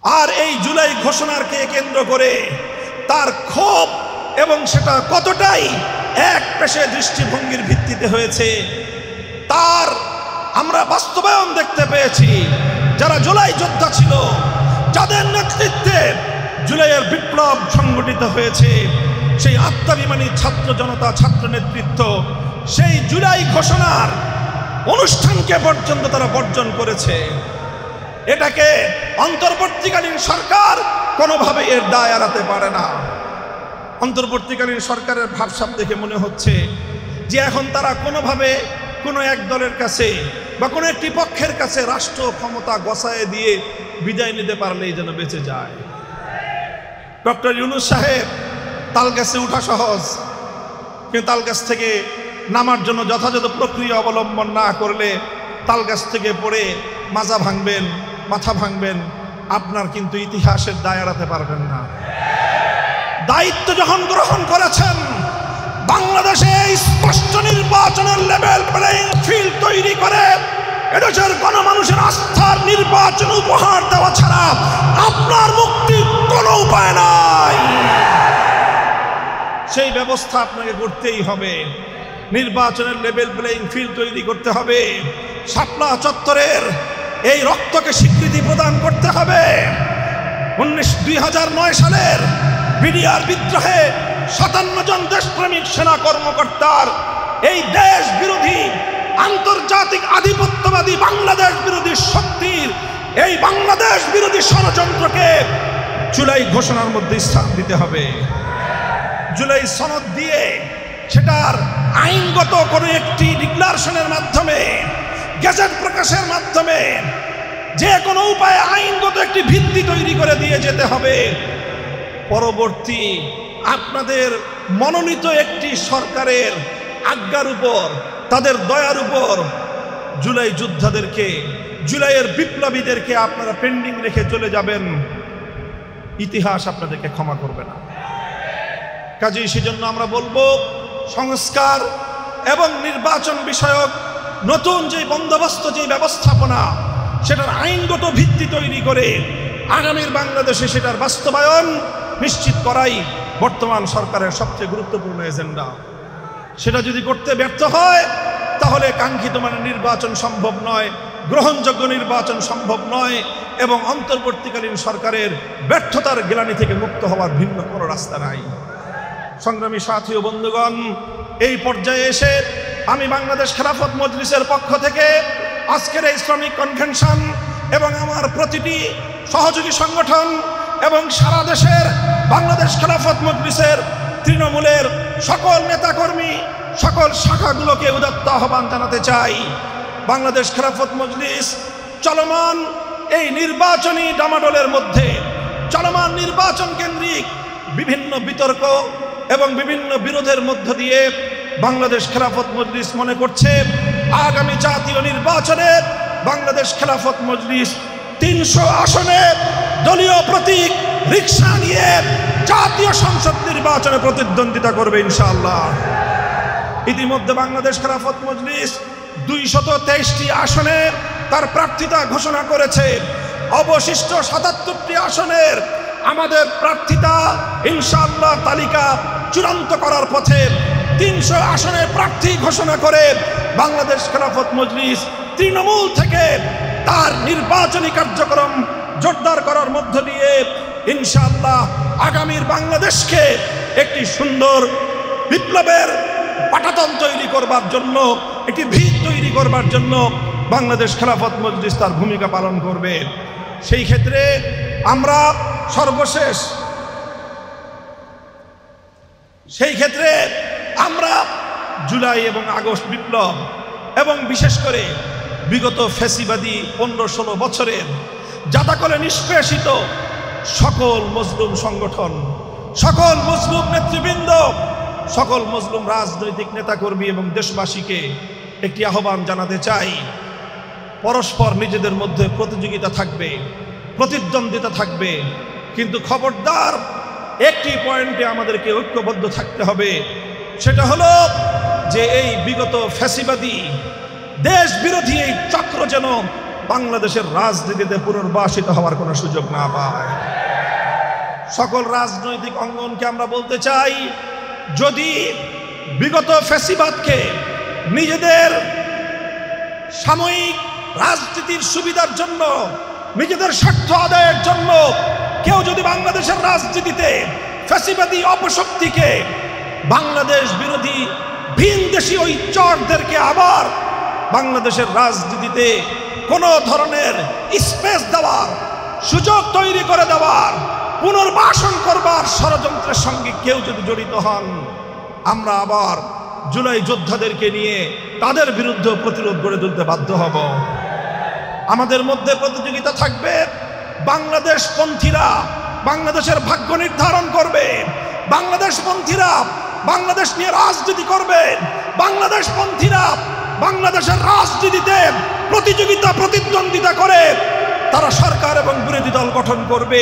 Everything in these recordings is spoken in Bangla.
আর এই জুলাই ঘোষণাকে কেন্দ্র করে তার ক্ষোভ এবং সেটা কতটাই এক পেশে দৃষ্টিভঙ্গির ভিত্তিতে হয়েছে তার আমরা বাস্তবায়ন দেখতে পেয়েছি। যারা জুলাই যোদ্ধা ছিল, যাদের নেতৃত্বে জুলাইয়ের বিপ্লব সংগঠিত হয়েছে, সেই আত্মাভিমানী ছাত্র জনতা, ছাত্র নেতৃত্ব সেই জুলাই ঘোষণার অনুষ্ঠানকে পর্যন্ত তারা বর্জন করেছে। এটাকে অন্তর্বর্তীকালীন সরকার কোনোভাবে এর দায় এড়াতে পারে না। অন্তর্বর্তীকালীন সরকারের ভাবসাব দেখে মনে হচ্ছে যে এখন তারা কোনোভাবে কোনো এক দলের কাছে বা কোনো একটি পক্ষের কাছে রাষ্ট্র ক্ষমতা গছায় দিয়ে বিদায় নিতে পারলেই যেন বেঁচে যায়। ডক্টর ইউনূস সাহেব, তালগাছে উঠা সহজ, কিন্তু তালগাছ থেকে নামার জন্য যথাযথ প্রক্রিয়া অবলম্বন না করলে তালগাছ থেকে পড়ে মাজা ভাঙবেন, মাথা ভাঙবেন, আপনার কিন্তু ইতিহাসের দায় এড়াতে পারবেন না। দায়িত্ব যখন গ্রহণ করেছেন, বাংলাদেশে স্পষ্ট নির্বাচনের লেভেল প্লেইং ফিল্ড তৈরি করে এদেশের গণমানুষের আস্থার নির্বাচন উপহার দেওয়া ছাড়া আপনার মুক্তির কোনো উপায় নাই। সেই ব্যবস্থা আপনাকে করতেই হবে। নির্বাচনের লেভেল প্লেইং ফিল্ড তৈরি করতে হবে। শাপলা চত্বরের এই রক্তকে স্বীকৃতি প্রদান করতে হবে। 2009 সালের বিডিআর বিদ্রোহে 57 জন দেশপ্রেমিক সেনা কর্মকর্তার এই দেশ বিরোধী আন্তর্জাতিক আধিপত্যবাদী বাংলাদেশ বিরোধী শক্তির এই বাংলাদেশ বিরোধী ষড়যন্ত্রকে জুলাই ঘোষণার মধ্যে স্থান দিতে হবে। জুলাই সনদ দিয়ে সেটার আইনগত কোনো একটি ডিক্লারেশনের মাধ্যমে, গেজেট প্রকাশের মাধ্যমে, যে কোনো উপায়ে আইনগত একটি ভিত্তি তৈরি করে দিয়ে যেতে হবে। পরবর্তী আপনাদের মনোনীত একটি সরকারের আজ্ঞার উপর, তাদের দয়ার উপর জুলাই যোদ্ধাদেরকে, জুলাইয়ের বিপ্লবীদেরকে আপনারা পেন্ডিং রেখে চলে যাবেন, ইতিহাস আপনাদেরকে ক্ষমা করবে না। কাজেই সেজন্য আমরা বলবো, সংস্কার এবং নির্বাচন বিষয়ক নতুন যে বন্দোবস্ত, যে ব্যবস্থাপনা, সেটার আইনগত ভিত্তি তৈরি করে আগামীর বাংলাদেশে সেটার বাস্তবায়ন নিশ্চিত করাই বর্তমান সরকারের সবচেয়ে গুরুত্বপূর্ণ এজেন্ডা। সেটা যদি করতে ব্যর্থ হয় তাহলে কাঙ্ক্ষিত মানের নির্বাচন সম্ভব নয়, গ্রহণযোগ্য নির্বাচন সম্ভব নয়, এবং অন্তর্বর্তীকালীন সরকারের ব্যর্থতার গ্লানি থেকে মুক্ত হওয়ার ভিন্ন কোনো রাস্তা নাই। সংগ্রামী সাথী ও বন্ধুগণ, এই পর্যায়ে এসে আমি বাংলাদেশ খেলাফত মজলিসের পক্ষ থেকে আজকের এই শ্রমিক কনভেনশন এবং আমার প্রতিটি সহযোগী সংগঠন এবং সারা দেশের বাংলাদেশ খেলাফত মজলিসের তৃণমূলের সকল নেতাকর্মী, সকল শাখাগুলোকে উদাত্ত আহ্বান জানাতে চাই। বাংলাদেশ খেলাফত মজলিস চলমান এই নির্বাচনী ডামাডোলের মধ্যে, চলমান নির্বাচন কেন্দ্রিক বিভিন্ন বিতর্ক এবং বিভিন্ন বিরোধের মধ্য দিয়ে বাংলাদেশ খেলাফত মজলিস মনে করছে আগামী জাতীয় নির্বাচনে বাংলাদেশ খেলাফত মজলিস 300 আসনে দলীয় প্রতীক রিকশা নিয়ে জাতীয় সংসদ নির্বাচনে প্রতিদ্বন্দ্বিতা করবে ইনশাআল্লাহ। ইতিমধ্যে বাংলাদেশ খেলাফত মজলিস 223টি আসনে তার প্রার্থিতা ঘোষণা করেছে। অবশিষ্ট 77টি আসনের আমাদের প্রার্থিতা ইনশাআল্লাহ তালিকা চূড়ান্ত করার পথে। 300 আসনের প্রার্থী ঘোষণা করে বাংলাদেশ খেলাফত মজলিস তৃণমূল থেকে তার নির্বাচনী কার্যক্রম জোরদার করার মধ্য দিয়ে ইনশাআল্লাহ আগামীর বাংলাদেশকে একটি সুন্দর বিপ্লবের পাটাতন তৈরি করবার জন্য, একটি ভিত তৈরি করবার জন্য বাংলাদেশ খেলাফত মজলিস তার ভূমিকা পালন করবে। সেই ক্ষেত্রে আমরা সর্বশেষ জুলাই এবং আগস্ট বিপ্লব এবং বিশেষ করে বিগত ফ্যাসিবাদী 15-16 বছরের জাতাকলে নিষ্পেষিত সকল মজলুম সংগঠন, সকল মজলুম নেতৃবৃন্দ, সকল মজলুম রাজনৈতিক নেতাকর্মী এবং দেশবাসীকে একটি আহ্বান জানাতে চাই। পরস্পর নিজেদের মধ্যে প্রতিযোগিতা থাকবে, প্রতিদ্বন্দ্বিতা থাকবে, কিন্তু খবরদার একটি পয়েন্টে আমাদেরকে ঐক্যবদ্ধ থাকতে হবে। সেটা হলো যে এই বিগত ফ্যাসিবাদী দেশ বিরোধী এই চক্র যেন বাংলাদেশের রাজনীতিতে পুনর্বাসিত হওয়ার কোনো সুযোগ না পায়। সকল রাজনৈতিক অঙ্গনকে আমরা বলতে চাই, যদি বিগত ফ্যাসিবাদকে নিজেদের সাময়িক রাজনীতির সুবিধার জন্য, নিজেদের স্বার্থ আদায়ের জন্য কেউ যদি বাংলাদেশের রাজনীতিতে ফ্যাসিবাদী অপশক্তিকে, বাংলাদেশ বিরোধী ভিনদেশী ওই চরদেরকে আবার বাংলাদেশের রাজনীতিতে কোনো ধরনের স্পেস দেওয়ার, সুযোগ তৈরি করে দেওয়ার, পুনর্বাসন করবার ষড়যন্ত্রের সঙ্গে কেউ যদি জড়িত হন, আমরা আবার জুলাই যোদ্ধাদেরকে নিয়ে তাদের বিরুদ্ধে প্রতিরোধ গড়ে তুলতে বাধ্য হব। আমাদের মধ্যে প্রতিযোগিতা থাকবে। বাংলাদেশপন্থীরা বাংলাদেশের ভাগ্য নির্ধারণ করবে, বাংলাদেশপন্থীরা বাংলাদেশ নিয়ে রাজনীতি করবে, বাংলাদেশপন্থীরা বাংলাদেশের রাজনীতিতে প্রতিযোগিতা প্রতিদ্বন্দ্বিতা করে তারা সরকার এবং বিরোধী দল গঠন করবে।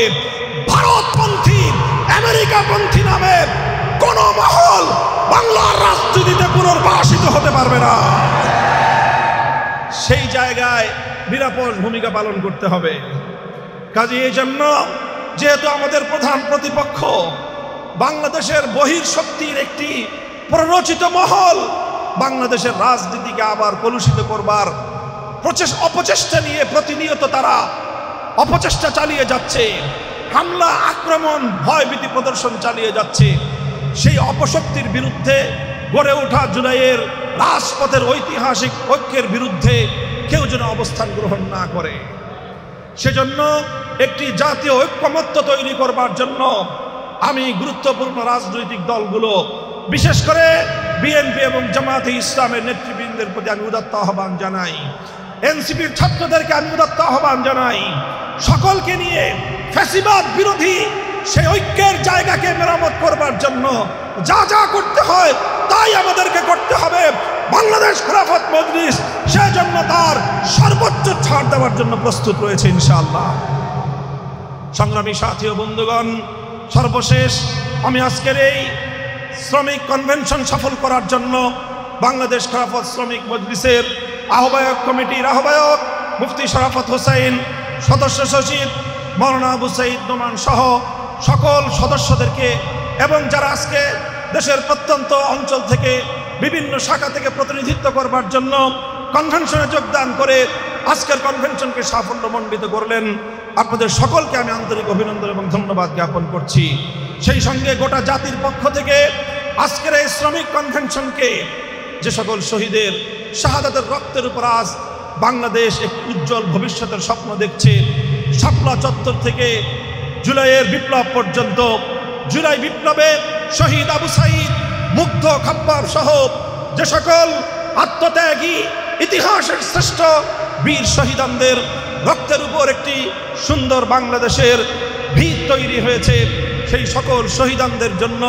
ভারতপন্থী, আমেরিকাপন্থী নামে কোন মহল বাংলার রাজনীতিতে পুনর্বাসিত হতে পারবে না। সেই জায়গায় নিরাপদ ভূমিকা পালন করতে হবে। কাজে এই জন্য, যেহেতু আমাদের প্রধান প্রতিপক্ষ বাংলাদেশের বহির্শক্তির একটি প্ররোচিত মহল বাংলাদেশের রাজনীতিকে আবার কলুষিত করবার অপচেষ্টা নিয়ে প্রতিনিয়ত তারা অপচেষ্টা চালিয়ে যাচ্ছে, হামলা, আক্রমণ, ভয়ভীতি প্রদর্শন চালিয়ে যাচ্ছে, সেই অপশক্তির বিরুদ্ধে গড়ে ওঠা জুলাইয়ের রাজপথের ঐতিহাসিক ঐক্যের বিরুদ্ধে কেউ যেন অবস্থান গ্রহণ না করে। সেজন্য একটি জাতীয় ঐক্যমত্য তৈরি করবার জন্য আমি গুরুত্বপূর্ণ রাজনৈতিক দলগুলো, বিশেষ করে বিএনপি এবং জামায়াতে ইসলামের নেতৃবৃন্দের প্রতি আমি উদাত্ত আহ্বান জানাই, এনসিপির ছাত্রদেরকে আমি উদাত্ত আহ্বান জানাই, সকলকে নিয়ে ফ্যাসিবাদ বিরোধী সেই ঐক্যের জায়গাকে মেরামত করবার জন্য যা যা করতে হয় তাই আমাদেরকে করতে হবে। বাংলাদেশ খেলাফত মজলিস সেজন্য তার সর্বোচ্চ ছাড় দেওয়ার জন্য প্রস্তুত রয়েছে ইনশাআল্লাহ। সংগ্রামী সাথী ও বন্ধুগণ, সর্বশেষ আমি আজকের এই শ্রমিক কনভেনশন সফল করার জন্য বাংলাদেশ খেলাফত শ্রমিক মজলিসের আহ্বায়ক কমিটির আহ্বায়ক মুফতি শরাফত হোসেন, সদস্য সচিব মাওলানা আবু সাঈদ নোমান সহ সকল সদস্যদেরকে এবং যারা আজকে দেশের প্রত্যন্ত অঞ্চল থেকে বিভিন্ন শাখা থেকে প্রতিনিধিত্ব করবার জন্য কনভেনশনে যোগদান করে আজকের কনভেনশনকে সাফল্যমণ্ডিত করলেন, আপনাদের সকলকে আমি আন্তরিক অভিনন্দন এবং ধন্যবাদ জ্ঞাপন করছি। সেই সঙ্গে গোটা জাতির পক্ষ থেকে আজকের এই শ্রমিক কনভেনশনকে, যে সকল শহীদের শাহাদাতের রক্তের উপর আজ বাংলাদেশ এক উজ্জ্বল ভবিষ্যতের স্বপ্ন দেখছে, শাপলা চত্বর থেকে জুলাইয়ের বিপ্লব পর্যন্ত, জুলাই বিপ্লবে শহীদ আবু সাঈদ, মুগ্ধ খাব্বার সহ যে সকল আত্মত্যাগী ইতিহাসের শ্রেষ্ঠ বীর শহীদানদের রক্তের উপর একটি সুন্দর বাংলাদেশের ভিত তৈরি হয়েছে, সেই সকল শহীদানদের জন্য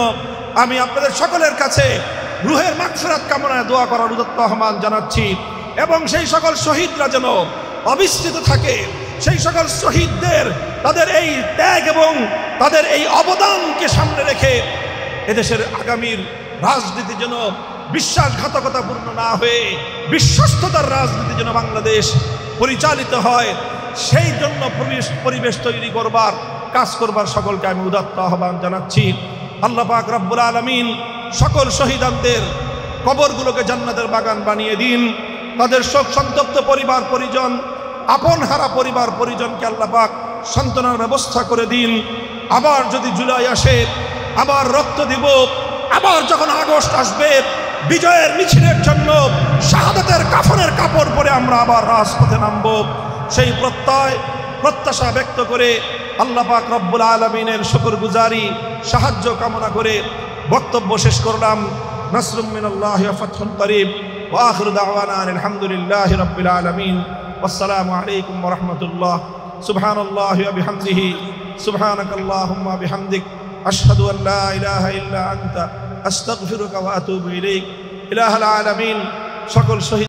আমি আপনাদের সকলের কাছে রুহের মাগফিরাত কামনায় দোয়া করার উদাত্ত আহ্বান জানাচ্ছি। এবং সেই সকল শহীদরা যেন অবিস্মৃত থাকে, সেই সকল শহীদদের তাদের এই ত্যাগ এবং তাদের এই অবদানকে সামনে রেখে এদেশের আগামীর রাজনীতি যেন বিশ্বাসঘাতকতাপূর্ণ না হয়ে বিশ্বস্ততার রাজনীতি যেন বাংলাদেশ পরিচালিত হয়, সেই জন্য পরিবেশ তৈরি করবার কাজ করবার সকলকে আমি উদাত্ত আহ্বান জানাচ্ছি। আল্লাহ পাক রব্বুল আলামিন সকল শহীদানদের কবরগুলোকে জান্নাতের বাগান বানিয়ে দিন, তাদের শোক সন্তপ্ত পরিবার পরিজন, আপন হারা পরিবার পরিজনকে আল্লাহ পাক সান্ত্বনার ব্যবস্থা করে দিন। আবার যদি জুলাই আসে, আবার রক্ত দিব, আবার যখন আগস্ট আসবে, বিজয়ের মিছিলের জন্য শাহাদাতের কাফনের কাপড় পরে আমরা আবার রাজপথে নামব, সেই প্রত্যাশা ব্যক্ত করে আল্লাহ পাক রব্বুল আলামিনের শুকরগুজারি সাহায্য কামনা করে বক্তব্য শেষ করলাম। নাসরুম মিনাল্লাহি ওয়া ফাতহুন করিব ওয়া আখিরু দাওয়ানা আলহামদুলিল্লাহি রাব্বিল আলামিন। আসসালামু আলাইকুম ওয়া রাহমাতুল্লাহ। সুবহানাল্লাহি ওয়া বিহামদিহি, সুবহানাকাল্লাহুম্মা ওয়া বিহামদিক, আশহাদু আন লা ইলাহা ইল্লা আনতা, আস্তাগফিরুকা ওয়া আতুবু ইলাইক। ইলাহাল আলামিন সকল শহীদ